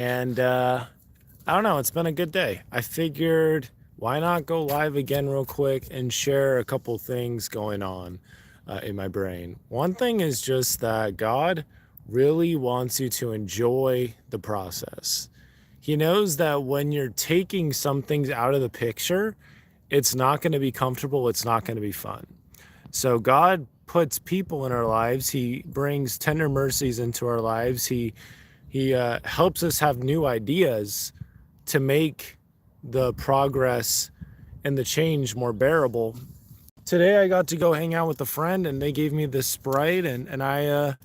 And I don't know, it's been a good day. I figured why not go live again real quick and share a couple things going on in my brain. One thing is just that God really wants you to enjoy the process. He knows that when you're taking some things out of the picture, it's not going to be comfortable, it's not going to be fun. So God puts people in our lives. He brings tender mercies into our lives. He helps us have new ideas to make the progress and the change more bearable. Today I got to go hang out with a friend, and they gave me this Sprite, and I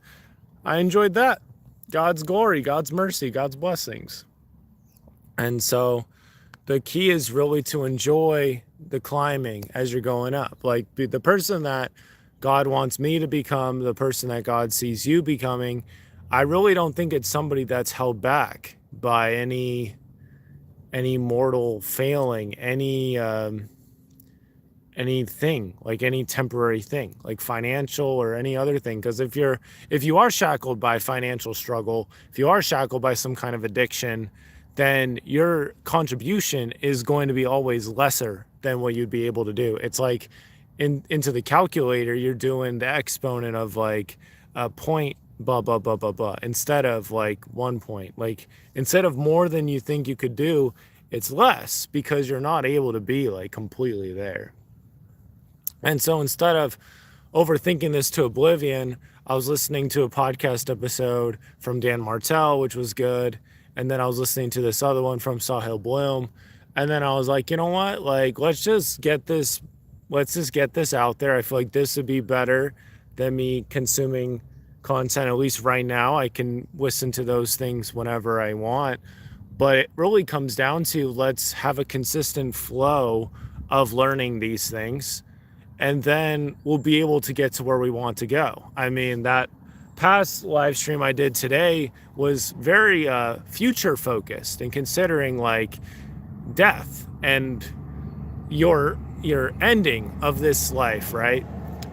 enjoyed that. God's glory, God's mercy, God's blessings. And so the key is really to enjoy the climbing as you're going up. Like the person that God wants me to become, the person that God sees you becoming, I really don't think it's somebody that's held back by any mortal failing, anything, like any temporary thing, like financial or any other thing. Because if you are shackled by financial struggle, if you are shackled by some kind of addiction, then your contribution is going to be always lesser than what you'd be able to do. It's like into the calculator, you're doing the exponent of like a point, blah blah blah blah blah, instead of like 1 point. Like instead of more than you think you could do, it's less because you're not able to be like completely there. And so instead of overthinking this to oblivion, I was listening to a podcast episode from Dan Martell, which was good. And then I was listening to this other one from Sahil Bloom. And then I was like, you know what? Like, let's just get this out there. I feel like this would be better than me consuming content. At least right now, I can listen to those things whenever I want. But it really comes down to let's have a consistent flow of learning these things, and then we'll be able to get to where we want to go. I mean, that past live stream I did today was very future focused and considering like death and your ending of this life, right?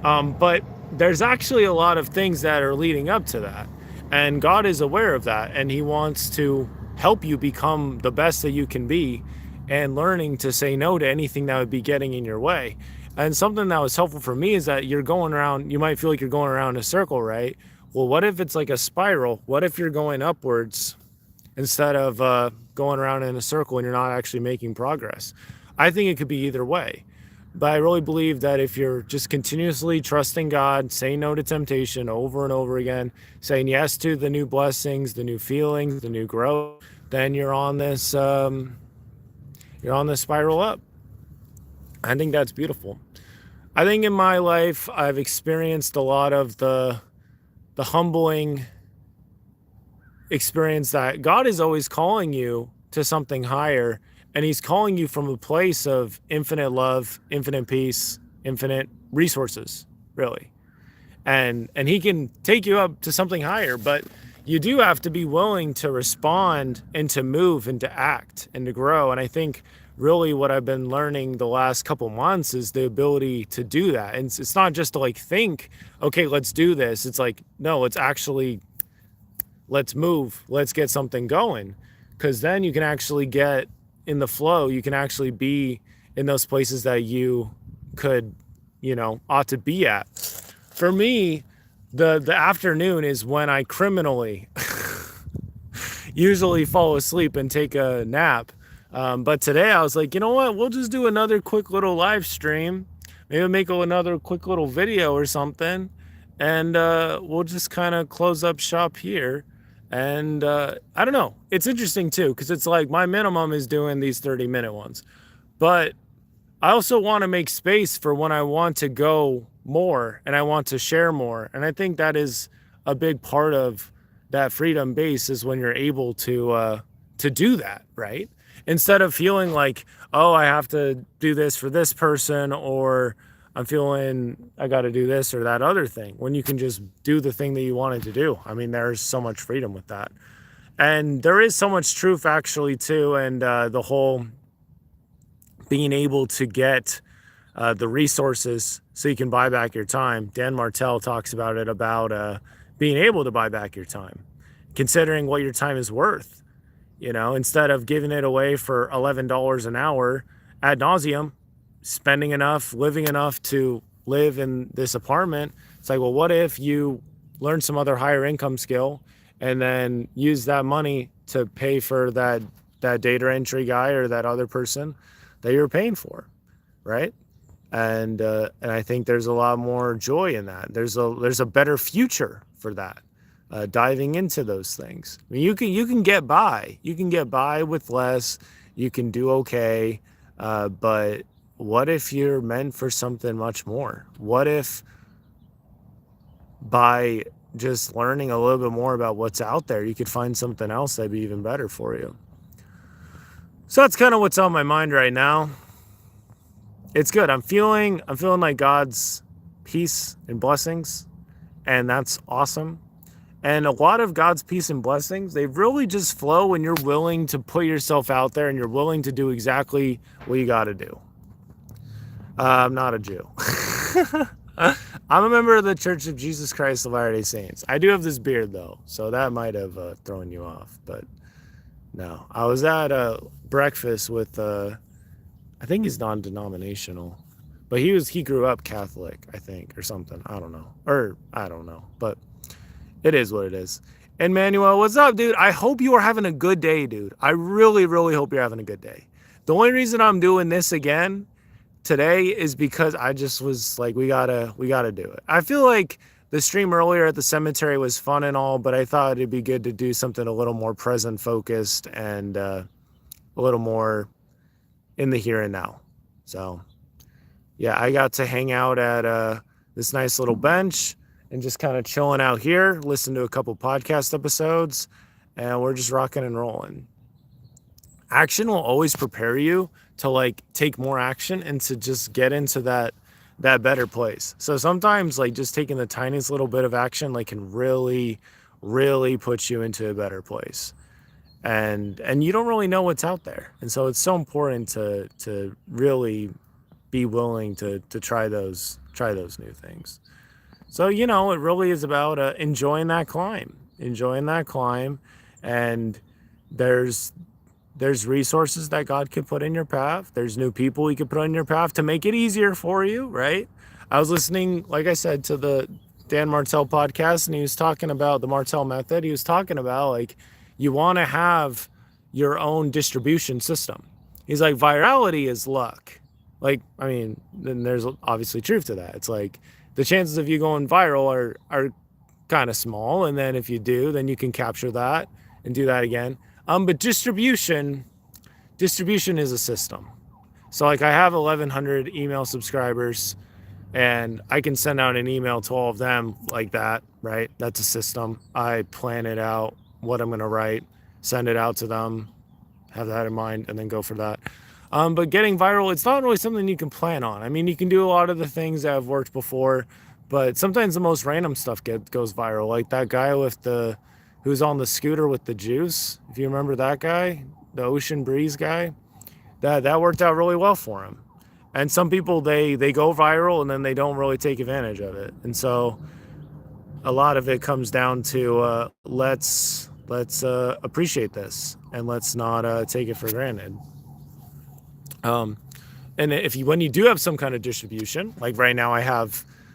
But there's actually a lot of things that are leading up to that, and God is aware of that, and He wants to help you become the best that you can be, and learning to say no to anything that would be getting in your way. And something that was helpful for me is that you're going around, you might feel like you're going around in a circle, right? Well, what if it's like a spiral? What if you're going upwards instead of going around in a circle and you're not actually making progress? I think it could be either way. But I really believe that if you're just continuously trusting God, saying no to temptation over and over again, saying yes to the new blessings, the new feelings, the new growth, then you're on this spiral up. I think that's beautiful. I think in my life, I've experienced a lot of the humbling experience that God is always calling you to something higher, and He's calling you from a place of infinite love, infinite peace, infinite resources, really. And He can take you up to something higher, but you do have to be willing to respond and to move and to act and to grow. And I think really what I've been learning the last couple months is the ability to do that. And it's not just to like think, okay, let's do this. It's like, no, it's actually, let's move, let's get something going. Because then you can actually get in the flow. You can actually be in those places that you could, ought to be at. For me, the afternoon is when I criminally usually fall asleep and take a nap. But today I was like, you know what? We'll just do another quick little live stream. Maybe make another quick little video or something. And we'll just kind of close up shop here. And I don't know. It's interesting too, because it's like my minimum is doing these 30-minute ones. But I also want to make space for when I want to go more and I want to share more. And I think that is a big part of that freedom base, is when you're able to do that, right? Instead of feeling like, oh, I have to do this for this person, or I'm feeling I got to do this or that other thing, when you can just do the thing that you wanted to do. I mean, there's so much freedom with that. And there is so much truth actually too. And the whole being able to get the resources so you can buy back your time. Dan Martell talks about it, about being able to buy back your time, considering what your time is worth. instead of giving it away for $11 an hour ad nauseum, spending enough, living enough to live in this apartment. It's like, well, what if you learn some other higher income skill and then use that money to pay for that data entry guy or that other person that you're paying for, right? And I think there's a lot more joy in that. There's a better future for that. Diving into those things. I mean, you can get by. You can get by with less. You can do okay. But what if you're meant for something much more? What if by just learning a little bit more about what's out there, you could find something else that'd be even better for you? So that's kind of what's on my mind right now. It's good. I'm feeling like God's peace and blessings, and that's awesome. And a lot of God's peace and blessings, they really just flow when you're willing to put yourself out there and you're willing to do exactly what you got to do. I'm not a Jew. I'm a member of the Church of Jesus Christ of Latter-day Saints. I do have this beard, though, so that might have thrown you off. But no, I was at breakfast with, I think he's non-denominational, but he grew up Catholic, I think, or something. I don't know. But it is what it is. And Manuel, what's up, dude? I hope you are having a good day, dude. I really, really hope you're having a good day. The only reason I'm doing this again today is because I just was like, we gotta do it. I feel like the stream earlier at the cemetery was fun and all, but I thought it'd be good to do something a little more present focused and a little more in the here and now. So yeah, I got to hang out at this nice little bench and just kind of chilling out here, listen to a couple podcast episodes, and we're just rocking and rolling. Action will always prepare you to like take more action and to just get into that better place. So sometimes like just taking the tiniest little bit of action like can really, really put you into a better place. And you don't really know what's out there. And so it's so important to really be willing to try those new things. So, it really is about enjoying that climb, and there's resources that God could put in your path. There's new people He could put in your path to make it easier for you, right? I was listening, like I said, to the Dan Martell podcast, and he was talking about the Martell method. He was talking about like, you want to have your own distribution system. He's like, virality is luck. Like, I mean, then there's obviously truth to that. It's like, the chances of you going viral are kind of small. And then if you do, then you can capture that and do that again. But distribution is a system. So like I have 1,100 email subscribers and I can send out an email to all of them like that, right? That's a system. I plan it out, what I'm going to write, send it out to them, have that in mind, and then go for that. But getting viral, it's not really something you can plan on. I mean, you can do a lot of the things that have worked before, but sometimes the most random stuff goes viral. Like that guy who's on the scooter with the juice. If you remember that guy, the Ocean Breeze guy, that worked out really well for him. And some people, they go viral and then they don't really take advantage of it. And so a lot of it comes down to let's appreciate this and let's not take it for granted. And when you do have some kind of distribution, like right now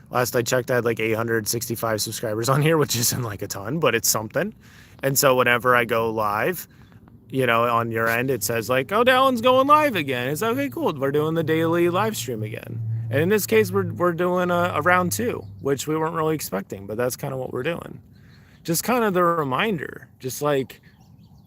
last I checked, I had like 865 subscribers on here, which isn't like a ton, but it's something. And so whenever I go live, on your end, it says like, oh, Dallin's going live again. It's okay, cool. We're doing the daily live stream again. And in this case, we're doing a round 2, which we weren't really expecting, but that's kind of what we're doing. Just kind of the reminder, just like,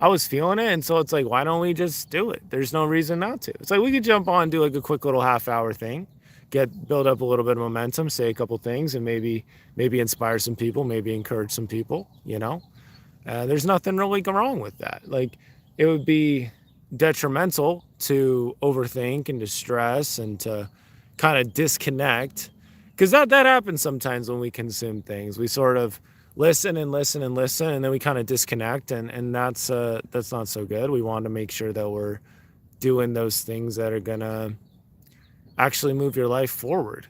I was feeling it, and so it's like, why don't we just do it? There's no reason not to. It's like we could jump on and do like a quick little half-hour thing, build up a little bit of momentum, say a couple things, and maybe inspire some people, maybe encourage some people. There's nothing really wrong with that. Like, it would be detrimental to overthink and to stress and to kind of disconnect, because that happens sometimes when we consume things. We sort of listen and then we kind of disconnect, and that's not so good. We want to make sure that we're doing those things that are gonna actually move your life forward,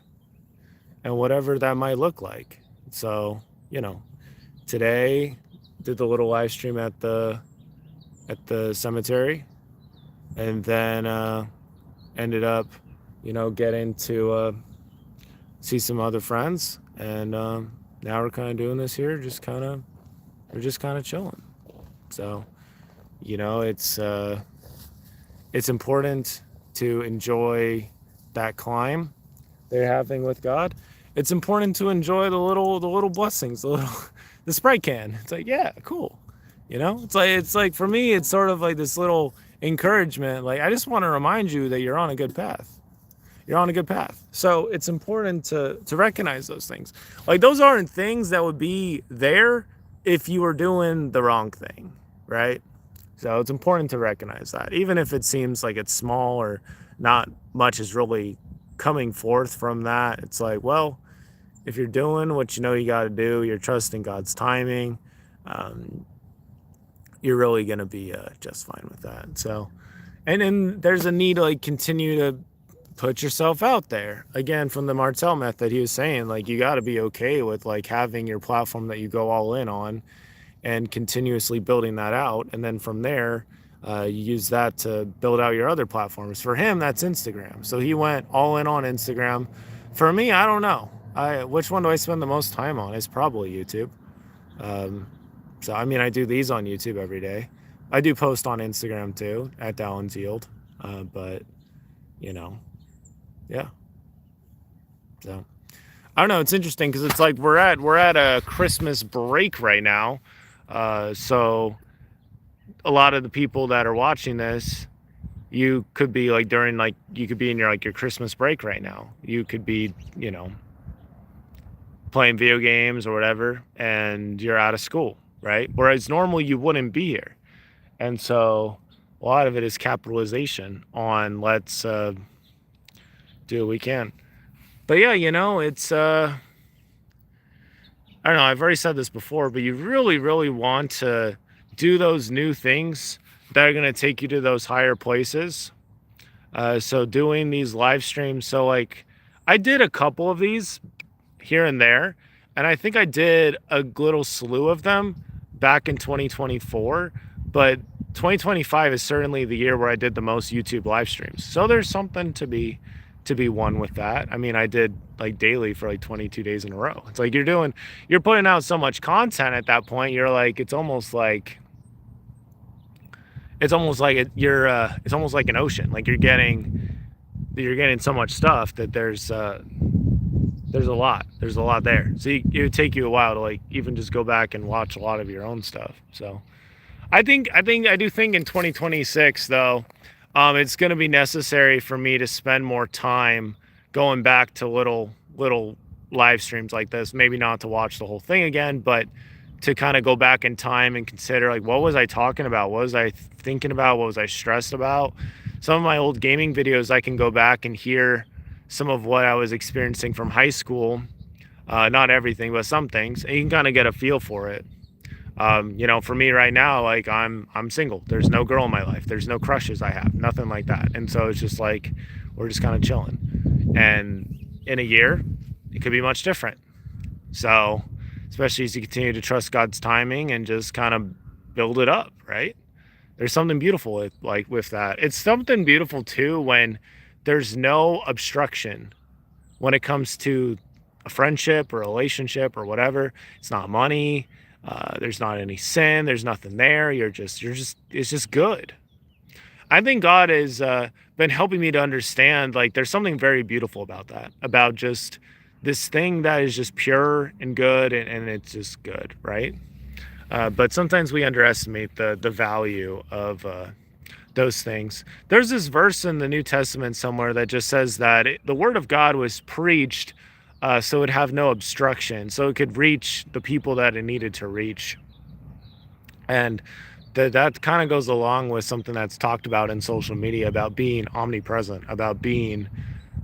and whatever that might look like. So today did the little live stream at the at the cemetery, and then ended up, getting to see some other friends, and now we're kind of doing this here, we're just kind of chilling. So, it's important to enjoy that climb they're having with God. It's important to enjoy the little blessings, the Sprite can. It's like, yeah, cool. It's like for me, it's sort of like this little encouragement. Like, I just want to remind you that you're on a good path. You're on a good path. So it's important to recognize those things. Like, those aren't things that would be there if you were doing the wrong thing, right? So it's important to recognize that, even if it seems like it's small or not much is really coming forth from that. It's like, well, if you're doing what you know you got to do, you're trusting God's timing, um, you're really going to be just fine with that. So, and then there's a need to like continue to put yourself out there. Again, from the Martell method, he was saying like you got to be okay with like having your platform that you go all in on and continuously building that out. And then from there, you use that to build out your other platforms. For him, that's Instagram. So he went all in on Instagram. For me, I don't know. Which one do I spend the most time on? It's probably YouTube. So, I mean, I do these on YouTube every day. I do post on Instagram too, at Dallin's Yield. But, yeah. So, I don't know. It's interesting because it's like we're at a Christmas break right now. So a lot of the people that are watching this, you could be like you could be in your Christmas break right now. You could be, playing video games or whatever, and you're out of school, right? Whereas normally you wouldn't be here. And so a lot of it is capitalization on let's do what we can. But yeah, it's I don't know, I've already said this before, but you really, really want to do those new things that are going to take you to those higher places. So doing these live streams. So like I did a couple of these here and there, and I think I did a little slew of them back in 2024, but 2025 is certainly the year where I did the most YouTube live streams. So there's something to be won with that. I mean, I did like daily for like 22 days in a row. It's like you're putting out so much content at that point. You're like, it's almost like it's almost like an ocean. Like you're getting so much stuff that there's a lot there. So it would take you a while to like even just go back and watch a lot of your own stuff. So I do think in 2026 though, it's going to be necessary for me to spend more time going back to little live streams like this. Maybe not to watch the whole thing again, but to kind of go back in time and consider like, what was I talking about? What was I thinking about? What was I stressed about? Some of my old gaming videos, I can go back and hear some of what I was experiencing from high school. Not everything, but some things, and you can kind of get a feel for it. For me right now, like I'm single. There's no girl in my life. There's no crushes I have, nothing like that. And so it's just like, we're just kind of chilling. And in a year, it could be much different. So, especially as you continue to trust God's timing and just kind of build it up, right? There's something beautiful with that. It's something beautiful too when there's no obstruction when it comes to a friendship or a relationship or whatever. It's not money. There's not any sin. There's nothing there. It's just good. I think God has been helping me to understand, like, there's something very beautiful about that, about just this thing that is just pure and good, and it's just good, right? But sometimes we underestimate the value of those things. There's this verse in the New Testament somewhere that just says that the word of God was preached so it would have no obstruction, so it could reach the people that it needed to reach. And that kind of goes along with something that's talked about in social media about being omnipresent, about being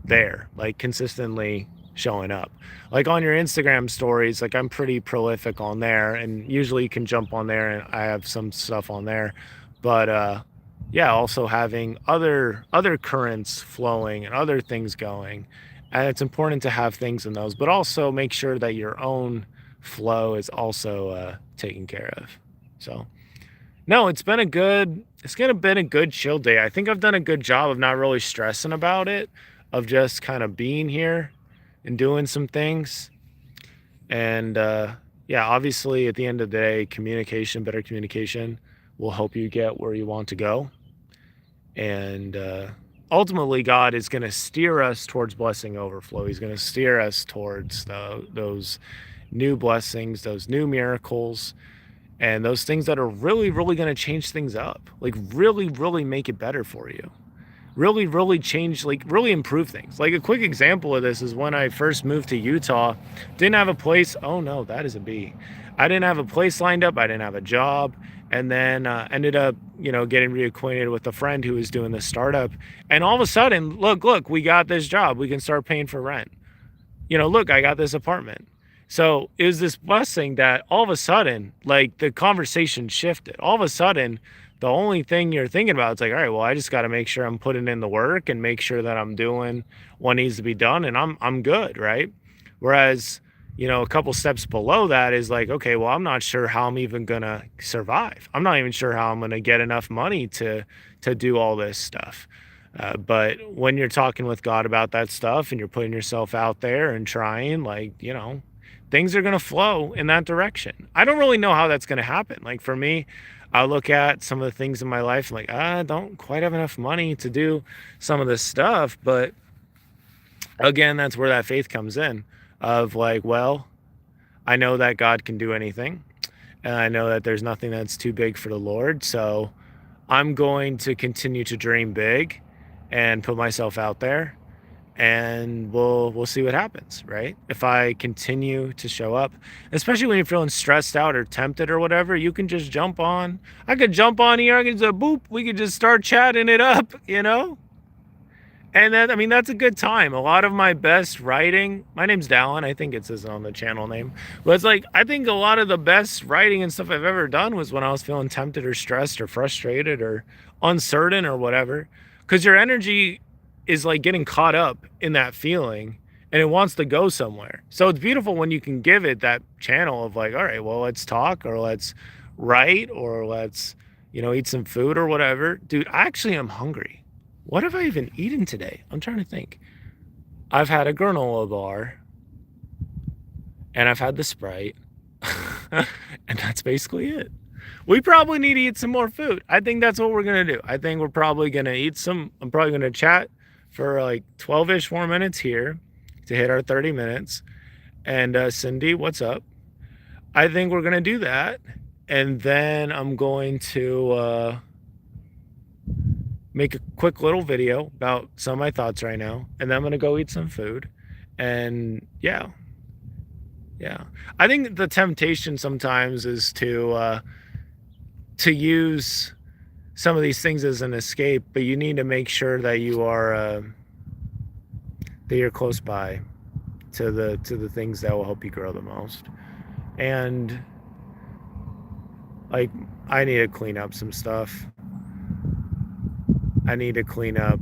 there, like consistently showing up. Like on your Instagram stories, like I'm pretty prolific on there, and usually you can jump on there and I have some stuff on there. But yeah, also having other currents flowing and other things going. And it's important to have things in those, but also make sure that your own flow is also taken care of. So No, it's been a good chill day. I think I've done a good job of not really stressing about it, of just kind of being here and doing some things. And yeah, obviously at the end of the day, better communication will help you get where you want to go. And ultimately, God is going to steer us towards blessing overflow. He's going to steer us towards those new blessings, those new miracles, and those things that are really, really going to change things up, like really, really make it better for you. Really, really change, like really improve things. Like a quick example of this is when I first moved to Utah, didn't have a place. Oh no, that is a bee. I didn't have a place lined up. I didn't have a job. And then ended up, getting reacquainted with a friend who was doing this startup. And all of a sudden, look, we got this job. We can start paying for rent. Look, I got this apartment. So it was this blessing that all of a sudden, like the conversation shifted. All of a sudden, the only thing you're thinking about is like, all right, well, I just got to make sure I'm putting in the work and make sure that I'm doing what needs to be done, and I'm good, right? Whereas, a couple steps below that is like, okay, well, I'm not sure how I'm even gonna survive. I'm not even sure how I'm gonna get enough money to do all this stuff. But when you're talking with God about that stuff and you're putting yourself out there and trying, like, things are going to flow in that direction. I don't really know how that's going to happen. Like for me, I look at some of the things in my life, I'm like, I don't quite have enough money to do some of this stuff. But again, that's where that faith comes in of like, well, I know that God can do anything. And I know that there's nothing that's too big for the Lord. So I'm going to continue to dream big and put myself out there, and we'll see what happens, right? If I continue to show up, especially when you're feeling stressed out or tempted or whatever, you can just jump on. I could jump on here, I could just boop, we could just start chatting it up. And then, I mean, that's a good time. A lot of my best writing, my name's Dallin, I think it says on the channel name, but it's like, I think a lot of the best writing and stuff I've ever done was when I was feeling tempted or stressed or frustrated or uncertain or whatever. Because your energy is like getting caught up in that feeling and it wants to go somewhere. So it's beautiful when you can give it that channel of like, all right, well, let's talk or let's write or let's, eat some food or whatever. Dude, I actually am hungry. What have I even eaten today? I'm trying to think. I've had a granola bar and I've had the Sprite and that's basically it. We probably need to eat some more food. I think that's what we're going to do. I think we're probably going to I'm probably going to chat for like 12-ish more minutes here to hit our 30 minutes. And Cindy, what's up? I think we're going to do that. And then I'm going to make a quick little video about some of my thoughts right now. And then I'm going to go eat some food. And yeah. I think the temptation sometimes is to use some of these things as an escape, but you need to make sure that you're close by to the things that will help you grow the most. And like, I need to clean up some stuff. I need to clean up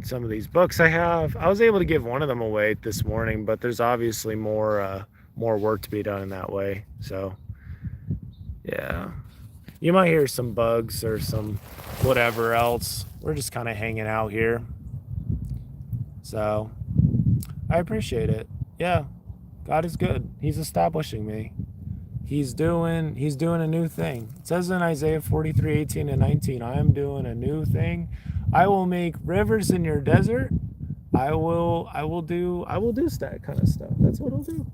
some of these books I have. I was able to give one of them away this morning, but there's obviously more work to be done in that way. So yeah, you might hear some bugs or some whatever else. We're just kind of hanging out here. So I appreciate it. Yeah, God is good. He's establishing me. He's doing a new thing. It says in Isaiah 43:18-19, I am doing a new thing. I will make rivers in your desert. I will do that kind of stuff. That's what I'll do.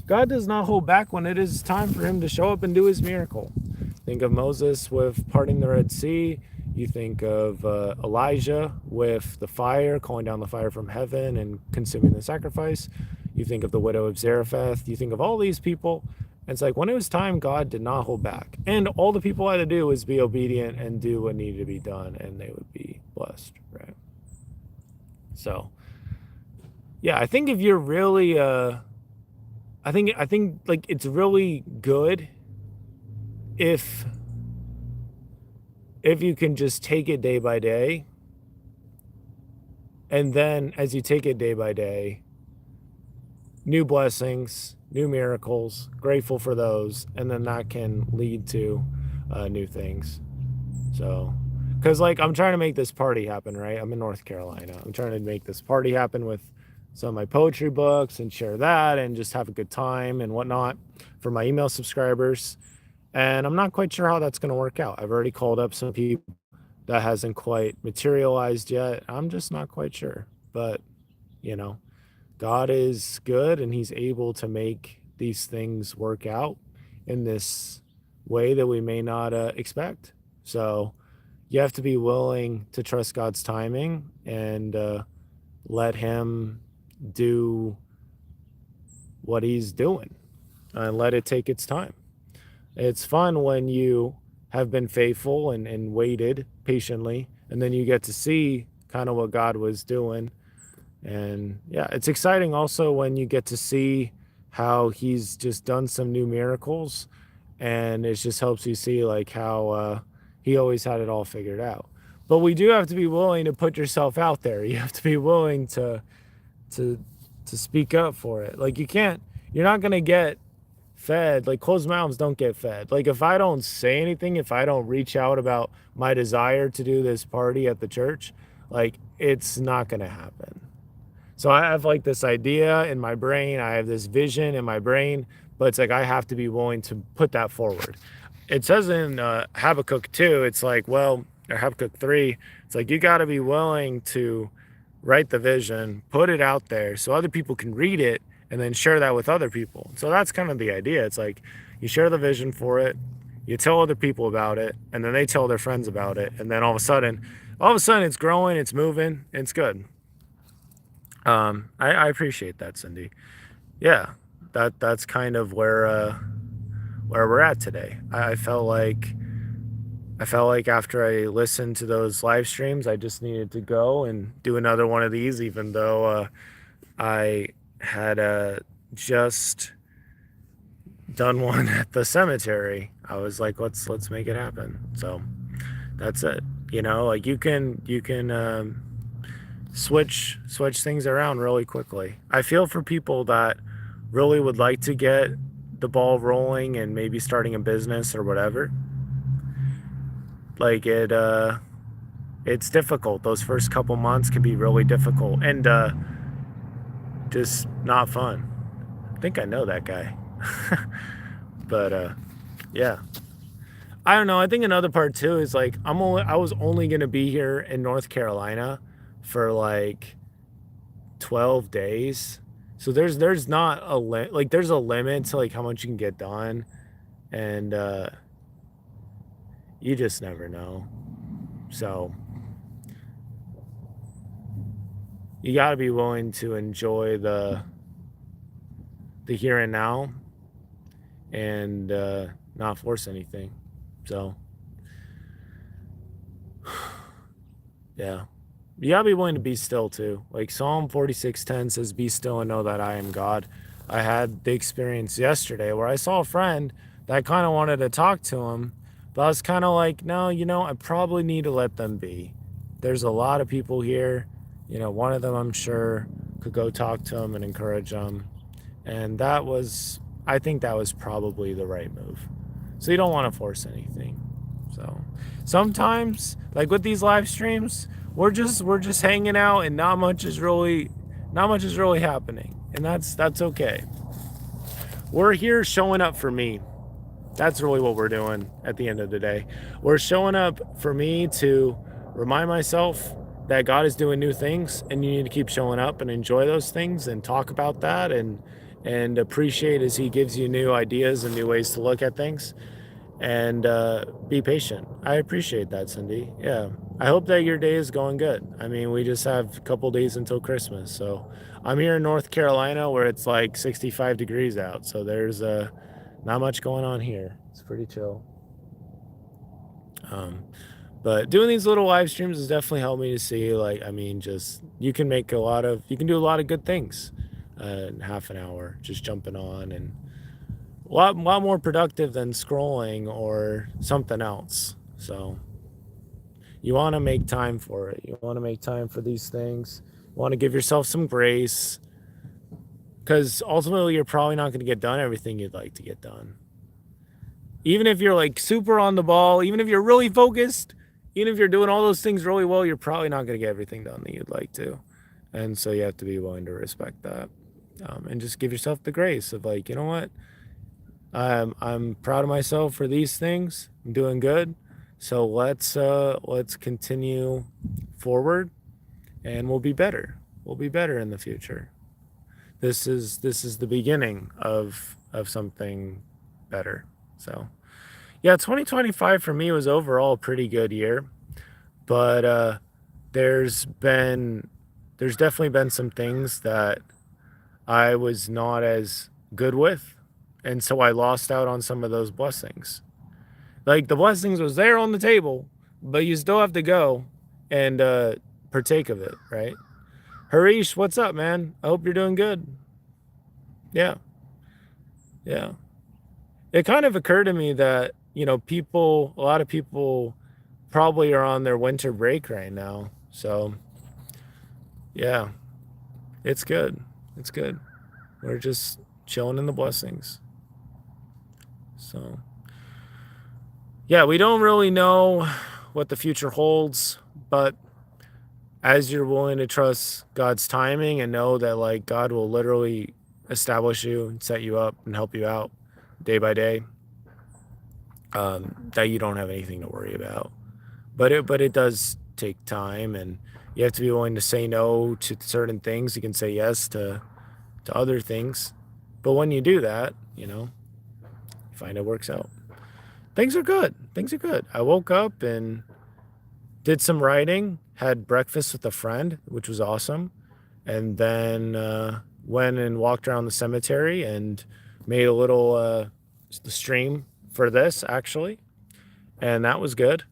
God does not hold back when it is time for him to show up and do his miracle. Think of Moses with parting the Red Sea. You think of Elijah with the fire, calling down the fire from heaven and consuming the sacrifice. You think of the widow of Zarephath. You think of all these people. It's like when it was time, God did not hold back. And all the people had to do was be obedient and do what needed to be done, and they would be blessed, right? So, yeah, I think if you're really, I think like it's really good if you can just take it day by day. And then as you take it day by day, new blessings, new miracles, grateful for those, and then that can lead to new things. So, because like I'm trying to make this party happen, right? I'm in North Carolina. I'm trying to make this party happen with some of my poetry books and share that and just have a good time and whatnot for my email subscribers. And I'm not quite sure how that's going to work out. I've already called up some people that hasn't quite materialized yet. I'm just not quite sure. But, you know, God is good and he's able to make these things work out in this way that we may not expect. So you have to be willing to trust God's timing and let him do what he's doing and let it take its time. It's fun when you have been faithful and waited patiently, and then you get to see kind of what God was doing. And yeah, it's exciting also when you get to see how he's just done some new miracles, and it just helps you see like how he always had it all figured out. But we do have to be willing to put yourself out there. You have to be willing to to speak up for it. Like you're not gonna get fed. Like closed mouths don't get fed. Like if I don't say anything, if I don't reach out about my desire to do this party at the church, like it's not gonna happen. So I have like this idea in my brain, I have this vision in my brain, but it's like I have to be willing to put that forward. It says in Habakkuk 2, it's like, well, or Habakkuk 3, it's like you got to be willing to write the vision, put it out there so other people can read it and then share that with other people. So that's kind of the idea. It's like you share the vision for it, you tell other people about it, and then they tell their friends about it, and then all of a sudden it's growing, it's moving, it's good. I appreciate that, Cindy. Yeah, that's kind of where we're at today. I felt like after I listened to those live streams, I just needed to go and do another one of these, even though I had just done one at the cemetery. I was like, let's make it happen. So that's it. You know, like you can switch things around really quickly. I feel for people that really would like to get the ball rolling and maybe starting a business or whatever. Like it's difficult. Those first couple months can be really difficult and just not fun. I think I know that guy. But yeah. I don't know. I think another part too is like I was only going to be here in North Carolina for like 12 days. So there's not a like there's a limit to like how much you can get done, and you just never know. So you got to be willing to enjoy the here and now and not force anything. So yeah. You gotta be willing to be still too. Like Psalm 46:10 says, "Be still and know that I am God." I had the experience yesterday where I saw a friend that I kind of wanted to talk to him, but I was kind of like, no, you know, I probably need to let them be. There's a lot of people here. You know, one of them I'm sure could go talk to him and encourage them, and I think that was probably the right move. So you don't want to force anything. So sometimes, like with these live streams, we're just hanging out and not much is really happening, and that's okay. We're here showing up for me. That's really what we're doing at the end of the day. We're showing up for me to remind myself that God is doing new things, and you need to keep showing up and enjoy those things and talk about that and appreciate as he gives you new ideas and new ways to look at things, and be patient. I appreciate that, Cindy. Yeah. I hope that your day is going good. I mean, we just have a couple days until Christmas. So I'm here in North Carolina where it's like 65 degrees out. So there's not much going on here. It's pretty chill. But doing these little live streams has definitely helped me to see, like, I mean, just you can do a lot of good things in half an hour, just jumping on, and lot more productive than scrolling or something else. So you want to make time for it. You want to make time for these things. You want to give yourself some grace, because ultimately you're probably not going to get done everything you'd like to get done. Even if you're like super on the ball, even if you're really focused, even if you're doing all those things really well, you're probably not going to get everything done that you'd like to. And so you have to be willing to respect that. And just give yourself the grace of like, you know what? I'm proud of myself for these things. I'm doing good. So let's continue forward and we'll be better. We'll be better in the future. This is the beginning of something better. So yeah, 2025 for me was overall a pretty good year, but there's been there's definitely been some things that I was not as good with, and so I lost out on some of those blessings. Like the blessings was there on the table, but you still have to go and partake of it, right? Harish, what's up, man? I hope you're doing good. Yeah, yeah. It kind of occurred to me that, a lot of people probably are on their winter break right now. So, yeah, it's good. It's good. We're just chilling in the blessings. So, yeah, we don't really know what the future holds, but as you're willing to trust God's timing and know that like God will literally establish you and set you up and help you out day by day, that you don't have anything to worry about. But it does take time, and you have to be willing to say no to certain things. You can say yes to other things, but when you do that, you find it works out. Things are good. Things are good. I woke up and did some writing, had breakfast with a friend, which was awesome, and then went and walked around the cemetery and made a little stream for this actually, and that was good.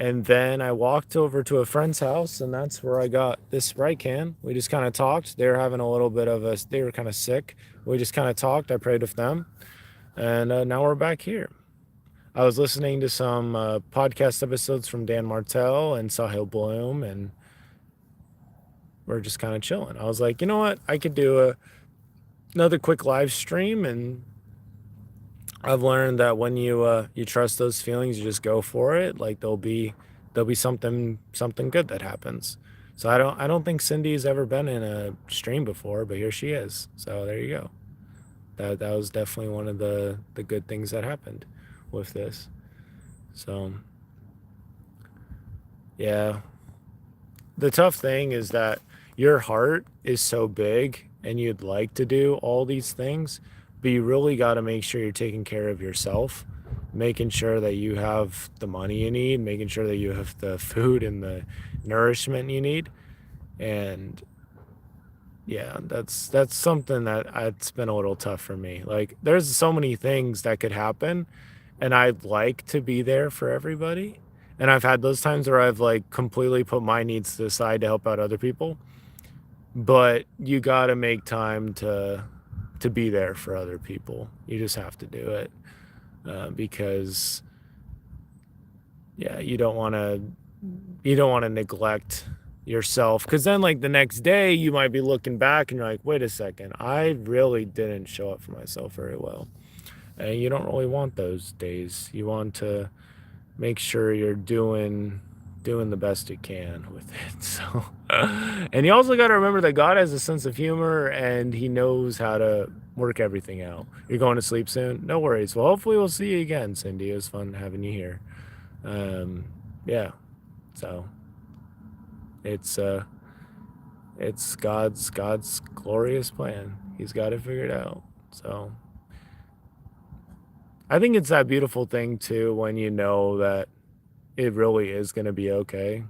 And then I walked over to a friend's house, and that's where I got this Sprite can. We just kind of talked. They were having a little bit of they were kind of sick. We just kind of talked. I prayed with them, and now we're back here. I was listening to some podcast episodes from Dan Martell and Sahil Bloom, and we're just kind of chilling. I was like, you know what? I could do another quick live stream, and I've learned that when you trust those feelings, you just go for it. Like there'll be something good that happens. So I don't think Cindy's ever been in a stream before, but here she is. So there you go. That was definitely one of the good things that happened with this. So yeah, the tough thing is that your heart is so big and you'd like to do all these things, but you really got to make sure you're taking care of yourself, making sure that you have the money you need, making sure that you have the food and the nourishment you need. And yeah, that's something that it's been a little tough for me. Like there's so many things that could happen and I'd like to be there for everybody. And I've had those times where I've like completely put my needs to the side to help out other people. But you got to make time to be there for other people. You just have to do it because yeah, you don't want to neglect yourself because then like the next day you might be looking back and you're like, wait a second, I really didn't show up for myself very well. And you don't really want those days. You want to make sure you're doing the best you can with it. So and you also got to remember that God has a sense of humor and he knows how to work everything out. You're going to sleep soon? No worries. Well, hopefully we'll see you again, Cindy. It was fun having you here. um yeah, so it's God's glorious plan. He's got it figured out. So I think it's that beautiful thing too when you know that it really is going to be okay.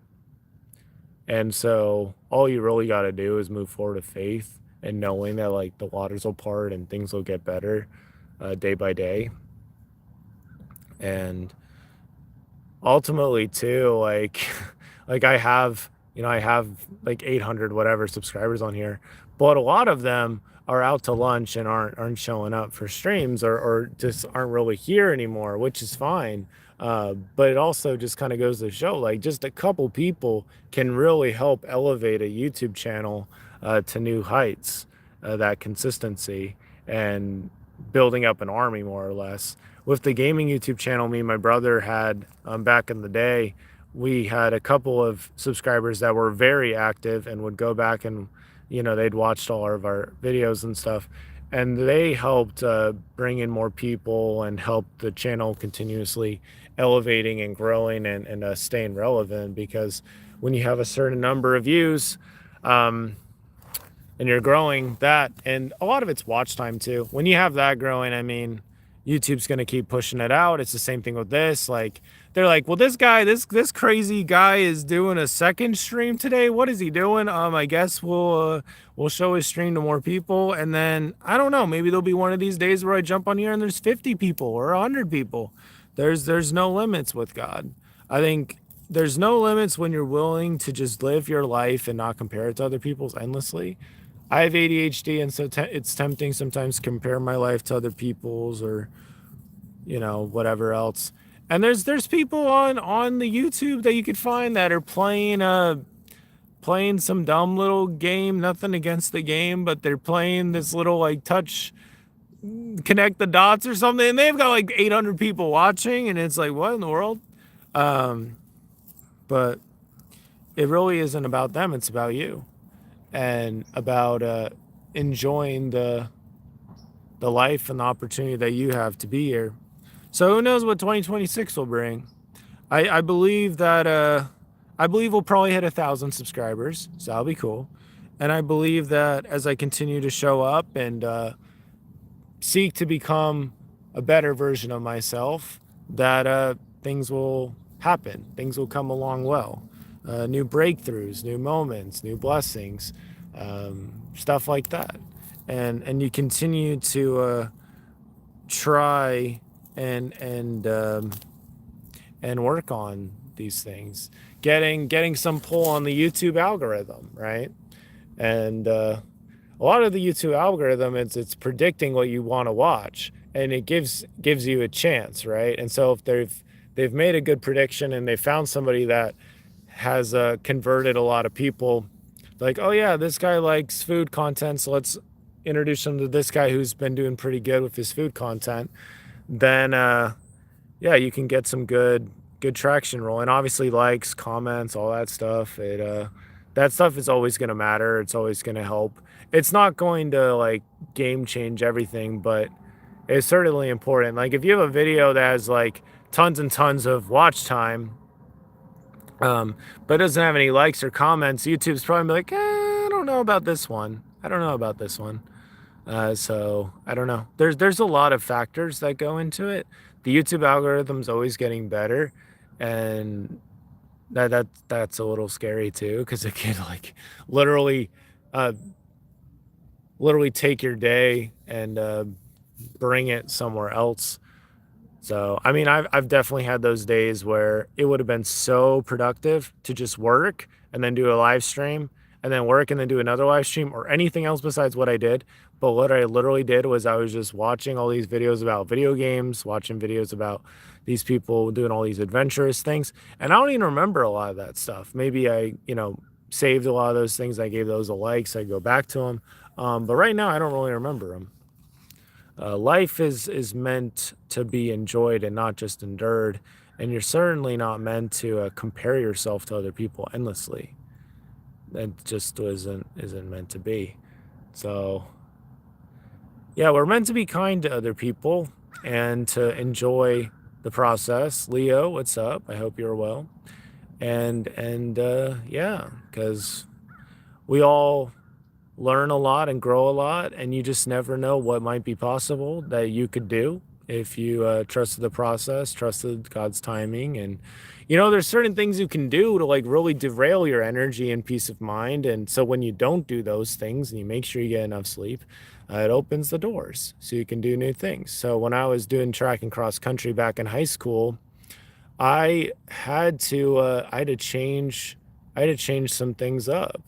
And so all you really got to do is move forward with faith and knowing that like the waters will part and things will get better day by day. And ultimately too, like like I have like 800 whatever subscribers on here, but a lot of them are out to lunch and aren't showing up for streams or just aren't really here anymore, which is fine. But it also just kind of goes to show like just a couple people can really help elevate a YouTube channel to new heights. That consistency and building up an army more or less, with the gaming YouTube channel me and my brother had back in the day, we had a couple of subscribers that were very active and would go back and, they'd watched all of our videos and stuff. And they helped bring in more people and help the channel continuously elevating and growing and staying relevant, because when you have a certain number of views, and you're growing that, and a lot of it's watch time too. When you have that growing, I mean, YouTube's going to keep pushing it out. It's the same thing with this. Like, they're like, well, this crazy guy is doing a second stream today. What is he doing? I guess we'll show his stream to more people. And then I don't know, maybe there'll be one of these days where I jump on here and there's 50 people or 100 people. There's no limits with God. I think there's no limits when you're willing to just live your life and not compare it to other people's endlessly. I have ADHD, and so it's tempting sometimes to compare my life to other people's, or whatever else. And there's people on the YouTube that you could find that are playing some dumb little game. Nothing against the game, but they're playing this little like touch connect the dots or something, and they've got like 800 people watching, and it's like, what in the world? But it really isn't about them. It's about you, and about enjoying the life and the opportunity that you have to be here. So who knows what 2026 will bring? I believe that we'll probably hit 1,000 subscribers, so that'll be cool. And I believe that as I continue to show up and seek to become a better version of myself, that things will happen. Things will come along well. New breakthroughs, new moments, new blessings, stuff like that. And you continue to try and work on these things, getting some pull on the YouTube algorithm, right? And a lot of the YouTube algorithm, it's predicting what you want to watch, and it gives you a chance, right? And so if they've made a good prediction and they found somebody that has converted a lot of people, like, oh yeah, this guy likes food content, so let's introduce him to this guy who's been doing pretty good with his food content. Then yeah, you can get some good traction rolling. Obviously, likes, comments, all that stuff. That stuff is always going to matter. It's always going to help. It's not going to like game change everything, but it's certainly important. Like if you have a video that has like tons and tons of watch time, but doesn't have any likes or comments, YouTube's probably like, I don't know about this one. I don't know about this one. So I don't know. There's a lot of factors that go into it. The YouTube algorithm's always getting better, and that's a little scary too, because it can like literally take your day and bring it somewhere else. So I mean, I've definitely had those days where it would have been so productive to just work and then do a live stream, and then work and then do another live stream, or anything else besides what I did. But what I literally did was I was just watching all these videos about video games, watching videos about these people doing all these adventurous things. And I don't even remember a lot of that stuff. Maybe I, saved a lot of those things. I gave those a like, so I go back to them. But right now I don't really remember them. Life is meant to be enjoyed and not just endured. And you're certainly not meant to compare yourself to other people endlessly. That just isn't meant to be. So yeah, we're meant to be kind to other people and to enjoy the process. Leo, what's up? I hope you're well. And yeah, because we all learn a lot and grow a lot, and you just never know what might be possible that you could do if you trusted the process, trusted God's timing. And there's certain things you can do to like really derail your energy and peace of mind. And so when you don't do those things and you make sure you get enough sleep, it opens the doors so you can do new things. So when I was doing track and cross country back in high school, I had to change some things up,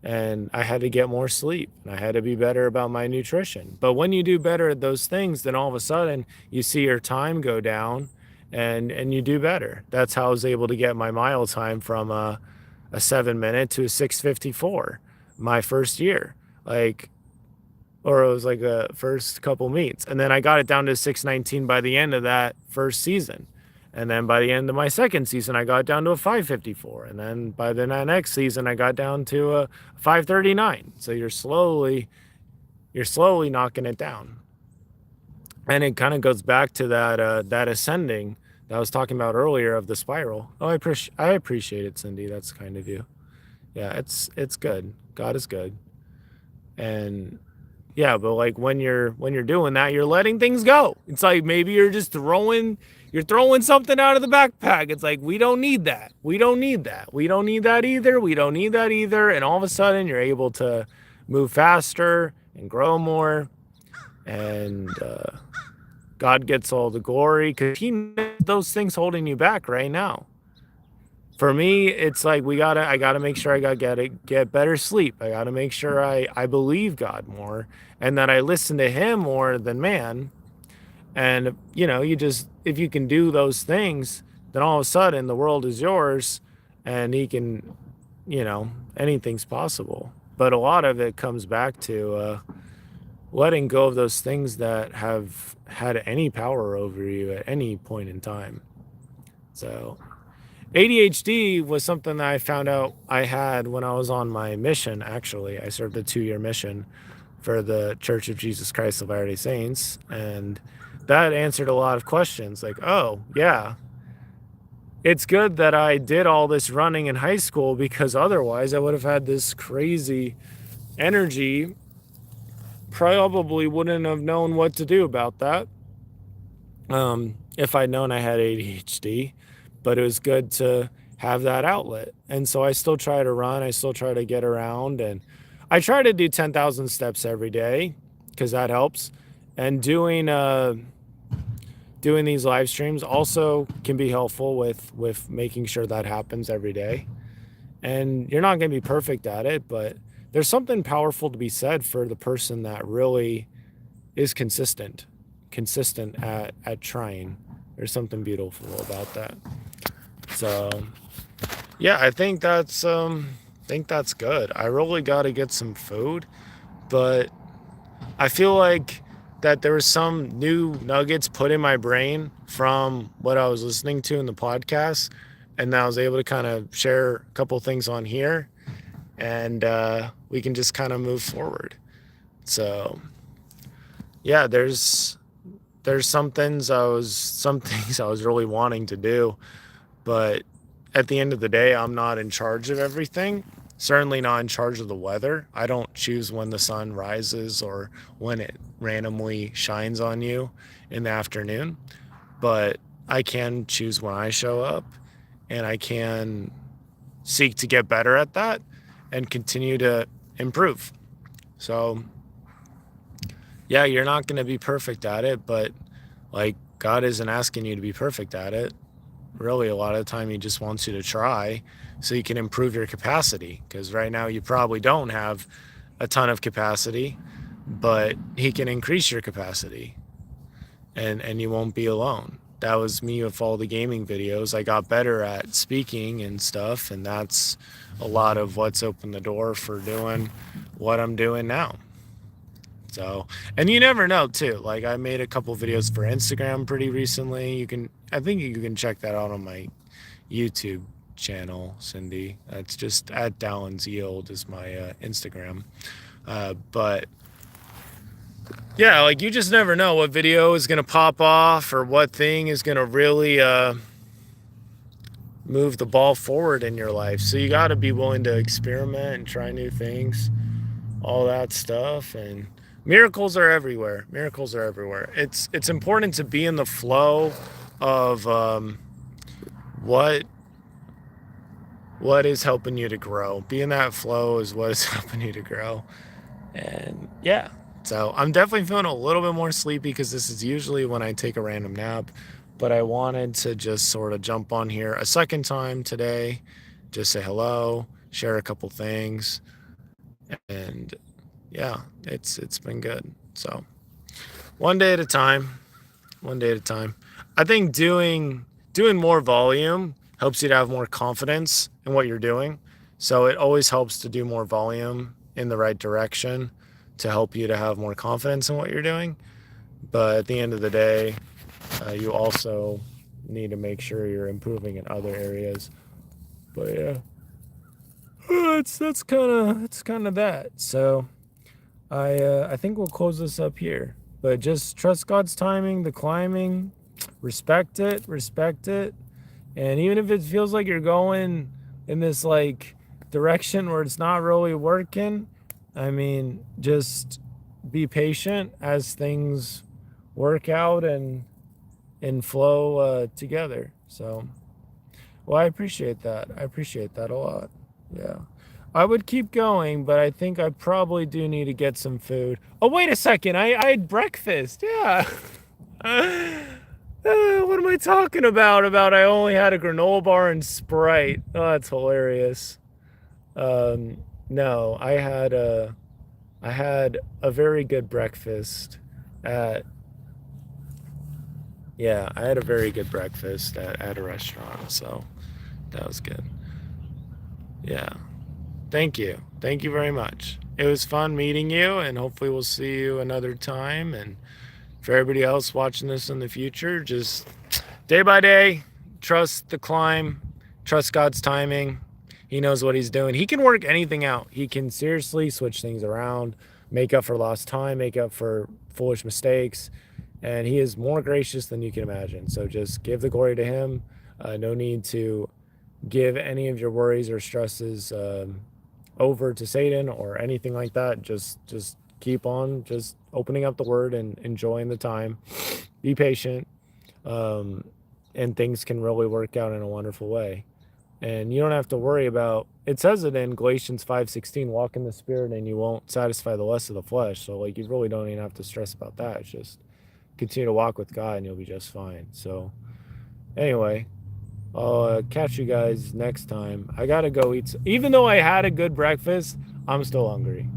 and I had to get more sleep, and I had to be better about my nutrition. But when you do better at those things, then all of a sudden you see your time go down, and you do better. That's how I was able to get my mile time from a 7 minute to a 6:54 my first year. Like, or it was like the first couple meets. And then I got it down to 619 by the end of that first season. And then by the end of my second season, I got down to a 554. And then by the next season, I got down to a 539. So you're slowly knocking it down. And it kind of goes back to that ascending that I was talking about earlier of the spiral. Oh, I appreciate it, Cindy. That's kind of you. Yeah, it's good. God is good. And yeah, but like when you're doing that, you're letting things go. It's like maybe you're throwing something out of the backpack. It's like we don't need that. We don't need that. We don't need that either. We don't need that either. And all of a sudden you're able to move faster and grow more. And God gets all the glory because he knows those things holding you back right now. For me, it's like I gotta make sure I gotta get better sleep. I gotta make sure I believe God more and that I listen to him more than man. And you just, if you can do those things, then all of a sudden the world is yours and he can, anything's possible. But a lot of it comes back to letting go of those things that have had any power over you at any point in time. So ADHD was something that I found out I had when I was on my mission. Actually, I served a 2-year mission for the Church of Jesus Christ of Latter-day Saints, and that answered a lot of questions like, oh yeah, it's good that I did all this running in high school because otherwise I would have had this crazy energy, probably wouldn't have known what to do about that if I'd known I had ADHD. But it was good to have that outlet. And so I still try to run, I still try to get around, and I try to do 10,000 steps every day because that helps. And doing these live streams also can be helpful with making sure that happens every day. And you're not going to be perfect at it, but there's something powerful to be said for the person that really is consistent at trying. There's something beautiful about that. So yeah, I think that's good. I really got to get some food, but I feel like that there was some new nuggets put in my brain from what I was listening to in the podcast, and I was able to kind of share a couple things on here, and we can just kind of move forward. So yeah, there's some things I was really wanting to do, but at the end of the day, I'm not in charge of everything. Certainly not in charge of the weather. I don't choose when the sun rises or when it randomly shines on you in the afternoon, but I can choose when I show up, and I can seek to get better at that and continue to improve. So yeah, you're not going to be perfect at it, but like God isn't asking you to be perfect at it. Really, a lot of the time he just wants you to try so you can improve your capacity, because right now you probably don't have a ton of capacity, but he can increase your capacity, and you won't be alone. That was me with all the gaming videos. I got better at speaking and stuff, and that's a lot of what's opened the door for doing what I'm doing now. So, and you never know too. Like I made a couple videos for Instagram pretty recently. I think you can check that out on my YouTube channel, Cindy. It's just at Dallin's Yield is my Instagram. But yeah, like you just never know what video is gonna pop off or what thing is gonna really move the ball forward in your life. So you got to be willing to experiment and try new things, all that stuff, and miracles are everywhere. Miracles are everywhere. It's important to be in the flow of what is helping you to grow. Be in that flow is what is helping you to grow. And yeah, so I'm definitely feeling a little bit more sleepy because this is usually when I take a random nap, but I wanted to just sort of jump on here a second time today, just say hello, share a couple things, and yeah, it's been good. So one day at a time. I think doing more volume helps you to have more confidence in what you're doing. So it always helps to do more volume in the right direction. to help you to have more confidence in what you're doing. But at the end of the day, you also need to make sure you're improving in other areas. But yeah, that's kind of that. So I think we'll close this up here. But just trust God's timing, the climbing, respect it, and even if it feels like you're going in this like direction where it's not really working, I mean, just be patient as things work out and flow together. So, well, I appreciate that. I appreciate that a lot. Yeah. I would keep going, but I think I probably do need to get some food. Oh, wait a second. I had breakfast. Yeah. What am I talking about? About I only had a granola bar and Sprite. Oh, that's hilarious. No, I had a very good breakfast at yeah, I had a very good breakfast at a restaurant, so that was good. Yeah. Thank you. Thank you very much. It was fun meeting you, and hopefully we'll see you another time. And for everybody else watching this in the future, just day by day, trust the climb, trust God's timing. He knows what he's doing. He can work anything out. He can seriously switch things around, make up for lost time, make up for foolish mistakes. And he is more gracious than you can imagine. So just give the glory to him. No need to give any of your worries or stresses over to Satan or anything like that. Just keep on just opening up the word and enjoying the time. Be patient, and things can really work out in a wonderful way. And you don't have to worry about it. Says it in Galatians 5:16, walk in the spirit and you won't satisfy the lust of the flesh. So like you really don't even have to stress about that. It's just continue to walk with God and you'll be just fine. So anyway, I'll catch you guys next time. I gotta go eat. Even though I had a good breakfast, I'm still hungry.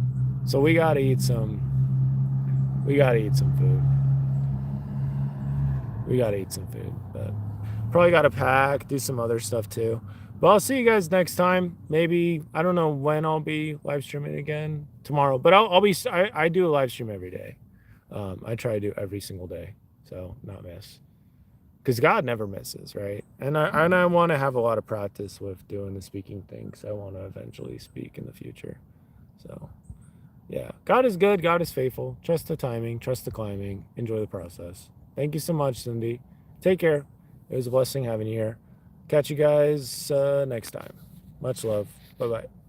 So we gotta eat some. We gotta eat some food. We gotta eat some food. But probably gotta pack, do some other stuff too. But I'll see you guys next time. Maybe I don't know when I'll be live streaming again tomorrow. But I'll be. I do a live stream every day. I try to do every single day, so not miss. Because God never misses, right? And I want to have a lot of practice with doing the speaking thing, because I want to eventually speak in the future. So, yeah. God is good. God is faithful. Trust the timing. Trust the climbing. Enjoy the process. Thank you so much, Cindy. Take care. It was a blessing having you here. Catch you guys next time. Much love. Bye-bye.